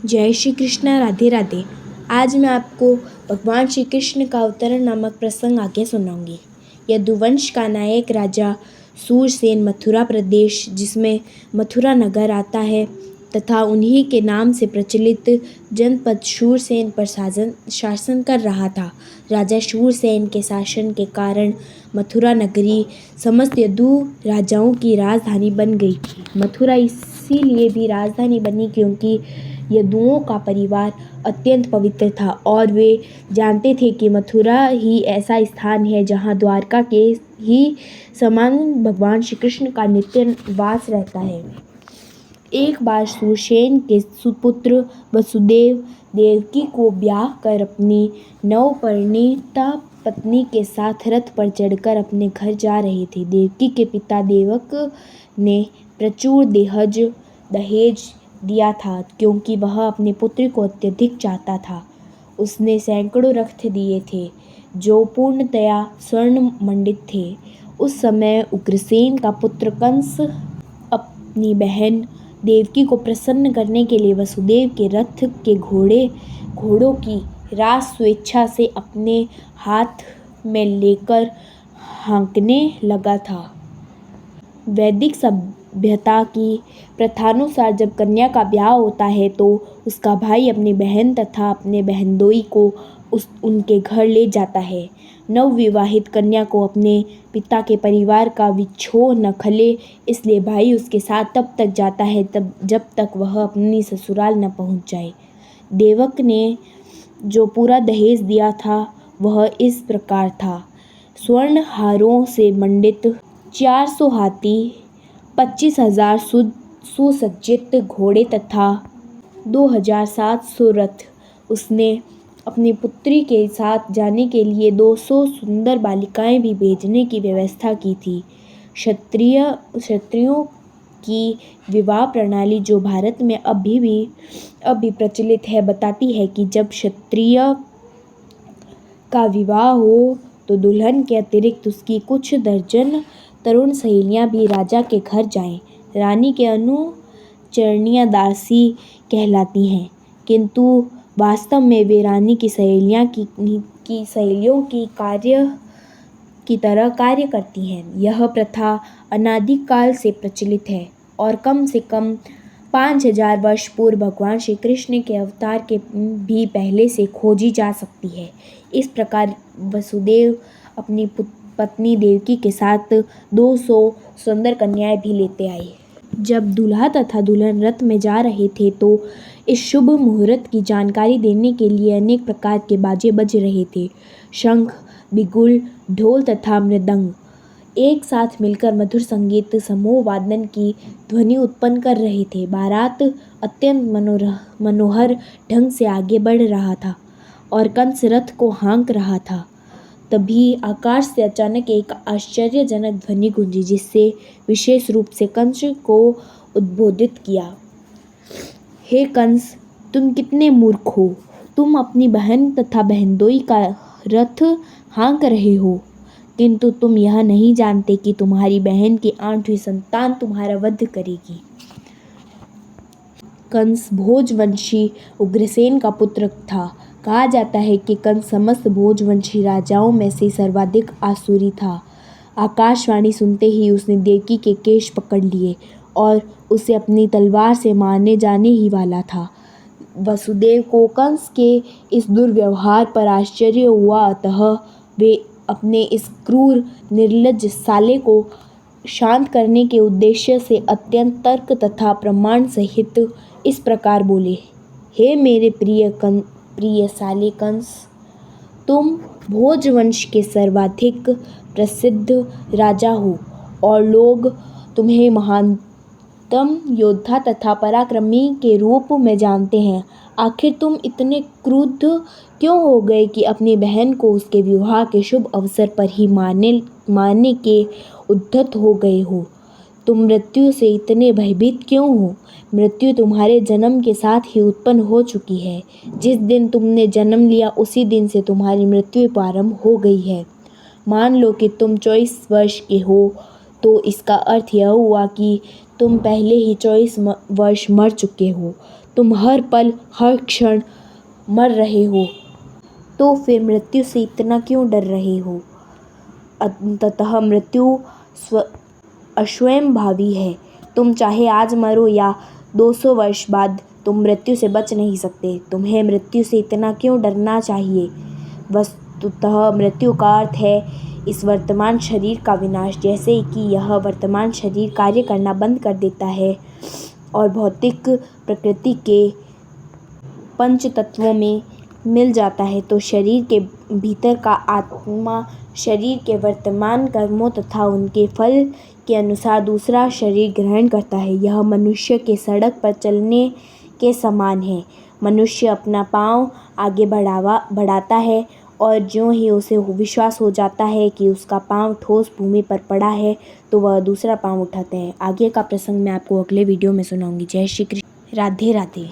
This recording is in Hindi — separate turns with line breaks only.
जय श्री कृष्ण, राधे राधे। आज मैं आपको भगवान श्री कृष्ण का अवतरण नामक प्रसंग आगे सुनाऊंगी। यदुवंश का नायक राजा सूरसेन मथुरा प्रदेश, जिसमें मथुरा नगर आता है, तथा उन्हीं के नाम से प्रचलित जनपद शूरसेन पर शासन कर रहा था। राजा शूरसेन के शासन के कारण मथुरा नगरी समस्त यदु राजाओं की राजधानी बन गई थी। मथुरा इसीलिए भी राजधानी बनी क्योंकि यदुओं का परिवार अत्यंत पवित्र था और वे जानते थे कि मथुरा ही ऐसा स्थान है जहाँ द्वारका के ही समान भगवान श्री कृष्ण का नित्य वास रहता है। एक बार सुरसेन के सुपुत्र वसुदेव देवकी को ब्याह कर अपनी नवपरिणीता पत्नी के साथ रथ पर चढ़कर अपने घर जा रहे थे। देवकी के पिता देवक ने प्रचुर दहेज दिया था क्योंकि वह अपने पुत्र को अत्यधिक चाहता था। उसने सैकड़ों रथ दिए थे जो पूर्णतया स्वर्ण मंडित थे। उस समय उग्रसेन का पुत्र कंस अपनी बहन देवकी को प्रसन्न करने के लिए वसुदेव के रथ के घोड़ों की रास स्वेच्छा से अपने हाथ में लेकर हाँकने लगा था। वैदिक सभ्यता की प्रथानुसार जब कन्या का ब्याह होता है तो उसका भाई अपनी बहन तथा अपने बहनोई को उनके घर ले जाता है। नवविवाहित कन्या को अपने पिता के परिवार का विछोह न खले, इसलिए भाई उसके साथ तब तक जाता है जब तक वह अपनी ससुराल न पहुंच जाए। देवक ने जो पूरा दहेज दिया था वह इस प्रकार था: स्वर्ण हारों से मंडित 400 हाथी, 25,000 सुसज्जित घोड़े तथा 2,700 रथ। उसने अपनी पुत्री के साथ जाने के लिए 200 सुंदर बालिकाएं भी भेजने की व्यवस्था की थी। क्षत्रियों की विवाह प्रणाली, जो भारत में अब भी प्रचलित है, बताती है कि जब क्षत्रिय का विवाह हो तो दुल्हन के अतिरिक्त उसकी कुछ दर्जन तरुण सहेलियां भी राजा के घर जाएं। रानी के अनुचरनियां दासी कहलाती हैं, किंतु वास्तव में वे रानी की सहेलियों की तरह कार्य करती हैं। यह प्रथा अनादिकाल से प्रचलित है और कम से कम 5,000 वर्ष पूर्व भगवान श्री कृष्ण के अवतार के भी पहले से खोजी जा सकती है। इस प्रकार वसुदेव अपनी पत्नी देवकी के साथ 200 सुंदर कन्याएं भी लेते आए। जब दूल्हा तथा दुल्हन रथ में जा रहे थे तो इस शुभ मुहूर्त की जानकारी देने के लिए अनेक प्रकार के बाजे बज रहे थे। शंख, बिगुल, ढोल तथा मृदंग एक साथ मिलकर मधुर संगीत समूह वादन की ध्वनि उत्पन्न कर रहे थे। बारात अत्यंत मनोहर ढंग से आगे बढ़ रहा था और कंस रथ को हाँक रहा था। तभी आकाश से अचानक एक आश्चर्यजनक ध्वनि गूंजी, जिससे विशेष रूप से कंस को उद्बोधित किया: हे कंस, तुम कितने मूर्ख हो! तुम अपनी बहन तथा बहनोई का रथ हाँक रहे हो, किंतु तुम यह नहीं जानते कि तुम्हारी बहन की 8वीं संतान तुम्हारा वध करेगी। कंस भोजवंशी उग्रसेन का पुत्र था। कहा जाता है कि कंस समस्त भोजवंशी राजाओं में से सर्वाधिक आसुरी था। आकाशवाणी सुनते ही उसने देवकी के केश पकड़ लिए और उसे अपनी तलवार से मारने जाने ही वाला था। वसुदेव को कंस के इस दुर्व्यवहार पर आश्चर्य हुआ, अतः वे अपने इस क्रूर निर्लज्ज साले को शांत करने के उद्देश्य से अत्यंत तर्क तथा प्रमाण सहित इस प्रकार बोले: हे मेरे प्रिय साले कंस, तुम भोजवंश के सर्वाधिक प्रसिद्ध राजा हो और लोग तुम्हें महानतम योद्धा तथा पराक्रमी के रूप में जानते हैं। आखिर तुम इतने क्रुद्ध क्यों हो गए कि अपनी बहन को उसके विवाह के शुभ अवसर पर ही मारने के उद्यत हो गए हो? तुम मृत्यु से इतने भयभीत क्यों हो? मृत्यु तुम्हारे जन्म के साथ ही उत्पन्न हो चुकी है। जिस दिन तुमने जन्म लिया उसी दिन से तुम्हारी मृत्यु प्रारंभ हो गई है। मान लो कि तुम 24 वर्ष के हो तो इसका अर्थ यह हुआ कि तुम पहले ही 24 वर्ष मर चुके हो। तुम हर पल हर क्षण मर रहे हो, तो फिर मृत्यु से इतना क्यों डर रहे हो? अंततः मृत्यु अस्वयंभावी है। तुम चाहे आज मरो या 200 वर्ष बाद, तुम मृत्यु से बच नहीं सकते। तुम्हें मृत्यु से इतना क्यों डरना चाहिए? वस्तुतः मृत्यु का अर्थ है इस वर्तमान शरीर का विनाश। जैसे कि यह वर्तमान शरीर कार्य करना बंद कर देता है और भौतिक प्रकृति के पंच तत्वों में मिल जाता है, तो शरीर के भीतर का आत्मा शरीर के वर्तमान कर्मों तथा उनके फल के अनुसार दूसरा शरीर ग्रहण करता है। यह मनुष्य के सड़क पर चलने के समान है। मनुष्य अपना पाँव आगे बढ़ाता है और ज्यों ही उसे विश्वास हो जाता है कि उसका पाँव ठोस भूमि पर पड़ा है, तो वह दूसरा पाँव उठाता है। आगे का प्रसंग मैं आपको अगले वीडियो में सुनाऊंगी। जय श्री कृष्ण, राधे राधे।